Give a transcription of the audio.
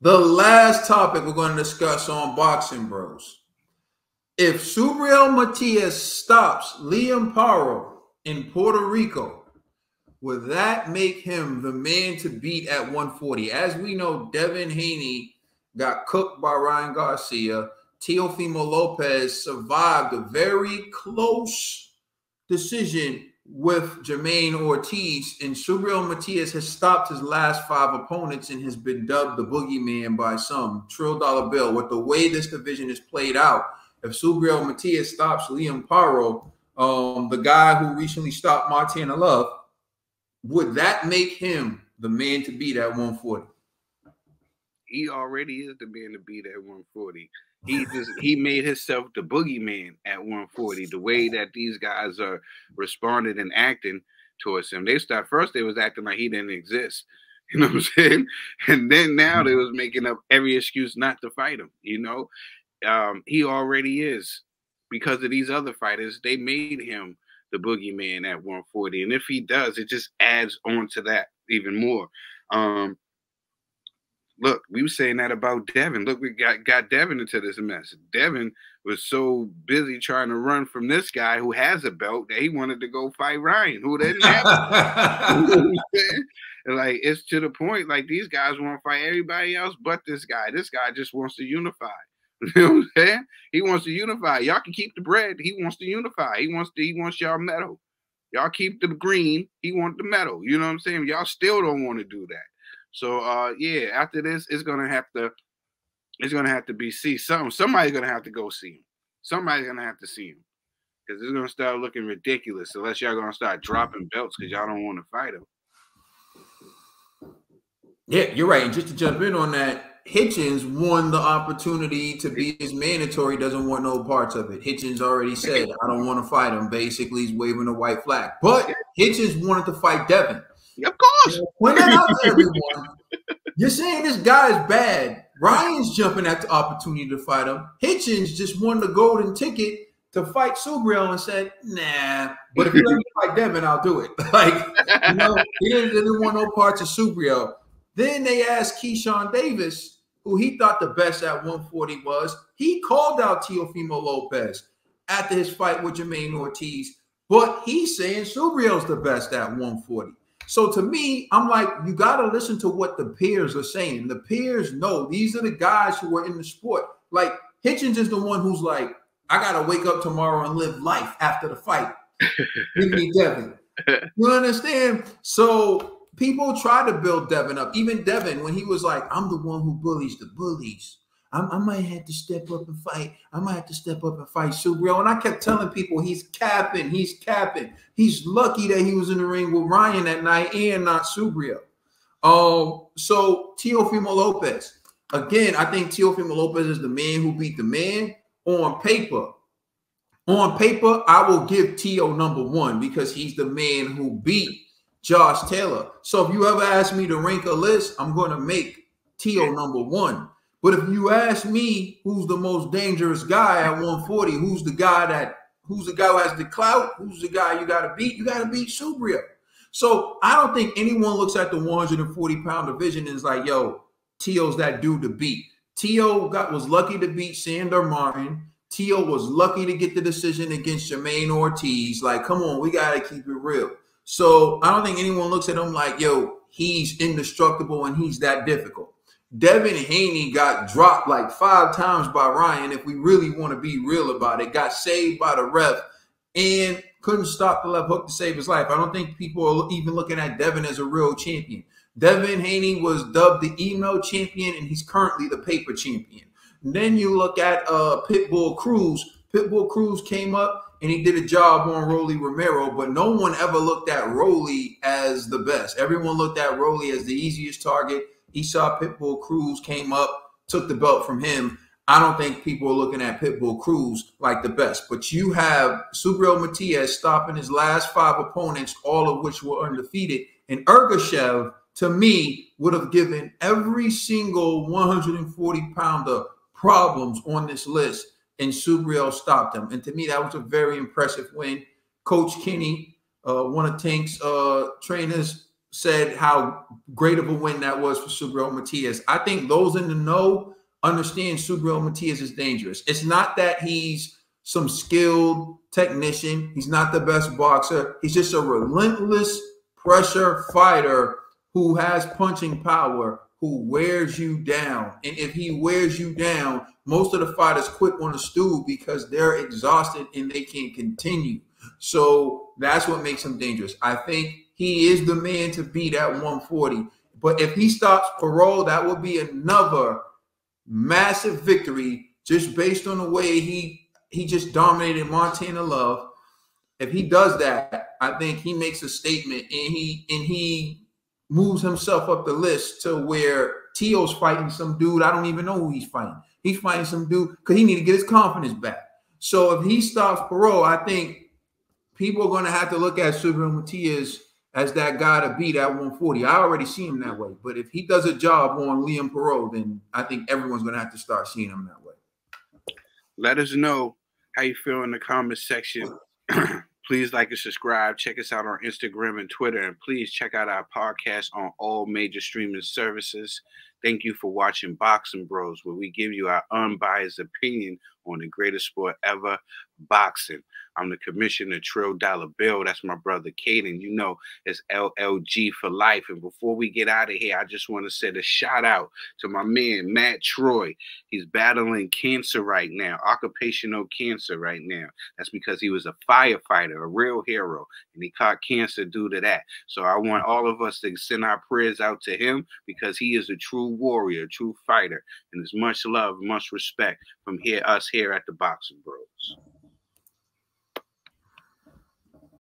The last topic we're going to discuss on Boxing Bros. If Subriel Matias stops Liam Paro in Puerto Rico, would that make him the man to beat at 140? As we know, Devin Haney got cooked by Ryan Garcia. Teofimo Lopez survived a very close decision with Jermaine Ortiz, and Subriel Matias has stopped his last 5 opponents and has been dubbed the boogeyman by some. Trill dollar bill. With the way this division is played out, if Subriel Matias stops Liam Paro, the guy who recently stopped Martina Love, would that make him the man to beat at 140? He already is the man to beat at 140. He made himself the boogeyman at 140. The way that these guys are responding and acting towards him, they was acting like he didn't exist. You know what I'm saying? And then now they was making up every excuse not to fight him. You know, he already is, because of these other fighters. They made him the boogeyman at 140, and if he does, it just adds on to that even more. Look, we were saying that about Devin. Look, we got Devin into this mess. Devin was so busy trying to run from this guy who has a belt that he wanted to go fight Ryan, who didn't have it. You know what I'm saying? Like, it's to the point, like, these guys want to fight everybody else but this guy. This guy just wants to unify. You know what I'm saying? He wants to unify. Y'all can keep the bread. He wants to unify. He wants y'all metal. Y'all keep the green. He wants the metal. You know what I'm saying? Y'all still don't want to do that. So yeah, after this, it's gonna have to be somebody's gonna have to go see him. Somebody's gonna have to see him, because it's gonna start looking ridiculous unless y'all gonna start dropping belts because y'all don't want to fight him. Yeah, you're right. And just to jump in on that, Hitchens won the opportunity to be his mandatory, doesn't want no parts of it. Hitchens already said, I don't want to fight him. Basically, he's waving a white flag. But Hitchens wanted to fight Devin. Of course. Point that out to everyone. You're saying this guy is bad. Ryan's jumping at the opportunity to fight him. Hitchens just won the golden ticket to fight Subriel and said, nah. But if you let me fight Devin, I'll do it. Like, you know, he didn't want no parts of Subriel. Then they asked Keyshawn Davis, who he thought the best at 140 was. He called out Teofimo Lopez after his fight with Jermaine Ortiz, but he's saying Subriel's the best at 140. So to me, I'm like, you got to listen to what the peers are saying. The peers know these are the guys who are in the sport. Like, Hitchens is the one who's like, I got to wake up tomorrow and live life after the fight. Give me Devin. You understand? So people try to build Devin up. Even Devin, when he was like, I'm the one who bullies the bullies. I might have to step up and fight. I might have to step up and fight Subriel. And I kept telling people he's capping. He's capping. He's lucky that he was in the ring with Ryan that night and not Subriel. So Teofimo Lopez. Again, I think Teofimo Lopez is the man who beat the man on paper. On paper, I will give Teo number 1 because he's the man who beat Josh Taylor. So if you ever ask me to rank a list, I'm going to make Teo number 1. But if you ask me who's the most dangerous guy at 140, who's the guy who has the clout, who's the guy you got to beat Subriel. So I don't think anyone looks at the 140-pound division and is like, yo, Teo's that dude to beat. Teo was lucky to beat Sandor Martin. Teo was lucky to get the decision against Jermaine Ortiz. Like, come on, we got to keep it real. So I don't think anyone looks at him like, yo, he's indestructible and he's that difficult. Devin Haney got dropped like 5 times by Ryan, if we really want to be real about it. Got saved by the ref and couldn't stop the left hook to save his life. I don't think people are even looking at Devin as a real champion. Devin Haney was dubbed the email champion, and he's currently the paper champion. And then you look at Pitbull Cruz. Pitbull Cruz came up, and he did a job on Rolly Romero, but no one ever looked at Rolly as the best. Everyone looked at Rolly as the easiest target. He saw Pitbull Cruz, came up, took the belt from him. I don't think people are looking at Pitbull Cruz like the best. But you have Subriel Matias stopping his last 5 opponents, all of which were undefeated. And Ergashev, to me, would have given every single 140-pounder problems on this list, and Subriel stopped him. And to me, that was a very impressive win. Coach Kenny, one of Tank's trainers, said how great of a win that was for Subriel Matias. I think those in the know understand Subriel Matias is dangerous. It's not that he's some skilled technician. He's not the best boxer. He's just a relentless pressure fighter who has punching power, who wears you down. And if he wears you down, most of the fighters quit on the stool because they're exhausted and they can't continue. So that's what makes him dangerous. I think he is the man to beat at 140. But if he stops Paro, that will be another massive victory just based on the way he just dominated Montana Love. If he does that, I think he makes a statement, and he moves himself up the list to where Tio's fighting some dude. I don't even know who he's fighting. He's fighting some dude because he need to get his confidence back. So if he stops Paro, I think people are going to have to look at Subriel Matias as that guy to beat at 140. I already see him that way. But if he does a job on Liam Paro, then I think everyone's going to have to start seeing him that way. Let us know how you feel in the comment section. Please like and subscribe. Check us out on Instagram and Twitter. And please check out our podcast on all major streaming services. Thank you for watching Boxing Bros, where we give you our unbiased opinion on the greatest sport ever, boxing. I'm the commissioner, Trill Dollar Bill. That's my brother, Caden. You know, it's LLG for life. And before we get out of here, I just want to send a shout out to my man, Matt Troy. He's battling cancer right now, occupational cancer right now. That's because he was a firefighter, a real hero, and he caught cancer due to that. So I want all of us to send our prayers out to him because he is a true warrior, a true fighter. And there's much love, much respect from us here at the Boxing Bros.